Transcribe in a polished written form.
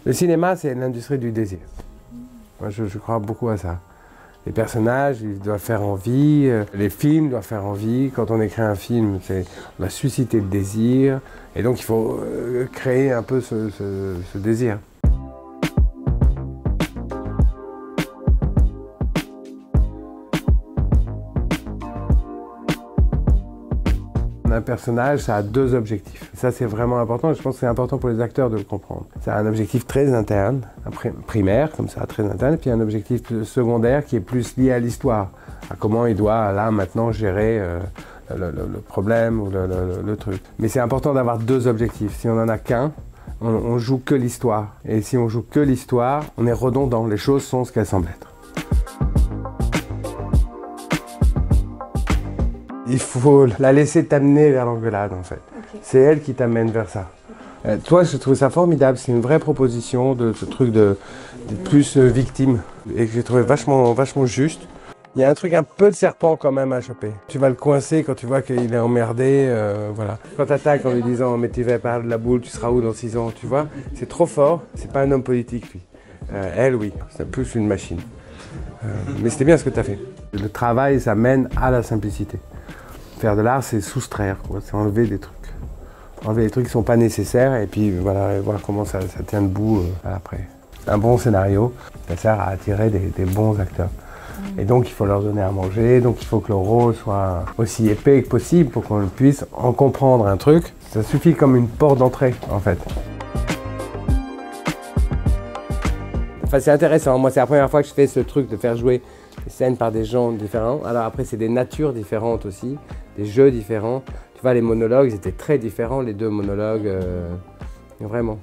Le cinéma, c'est l'industrie du désir. Moi, je crois beaucoup à ça. Les personnages, ils doivent faire envie, les films doivent faire envie. Quand on écrit un film, on a suscité le désir, et donc il faut créer un peu ce désir. Un personnage, ça a deux objectifs. Ça, c'est vraiment important, et je pense que c'est important pour les acteurs de le comprendre. Ça a un objectif très interne, un primaire, comme ça, très interne, et puis un objectif secondaire qui est plus lié à l'histoire, à comment il doit, là, maintenant, gérer le problème ou le truc. Mais c'est important d'avoir deux objectifs. Si on n'en a qu'un, on joue que l'histoire. Et si on joue que l'histoire, on est redondant. Les choses sont ce qu'elles semblent être. Il faut la laisser t'amener vers l'engueulade, en fait. Okay. C'est elle qui t'amène vers ça. Toi, je trouve ça formidable. C'est une vraie proposition de ce truc d'être plus victime. Et que j'ai trouvé vachement juste. Il y a un truc un peu de serpent quand même à choper. Tu vas le coincer quand tu vois qu'il est emmerdé, voilà. Quand tu attaques en lui disant « mais tu vas parler de la boule, tu seras où dans 6 ans ?» Tu vois, c'est trop fort. C'est pas un homme politique, lui. Elle, oui. C'est plus une machine. Mais c'était bien ce que tu as fait. Le travail, ça mène à la simplicité. Faire de l'art, c'est soustraire, c'est enlever des trucs. Enlever des trucs qui ne sont pas nécessaires et puis voilà, et voir comment ça tient debout après. Un bon scénario, ça sert à attirer des bons acteurs. Et donc il faut leur donner à manger, donc il faut que le rôle soit aussi épais que possible pour qu'on puisse en comprendre un truc. Ça suffit comme une porte d'entrée en fait. Enfin, c'est intéressant, moi c'est la première fois que je fais ce truc de faire jouer des scènes par des gens différents. Alors après c'est des natures différentes aussi, des jeux différents. Tu vois, les monologues, ils étaient très différents, les deux monologues, vraiment.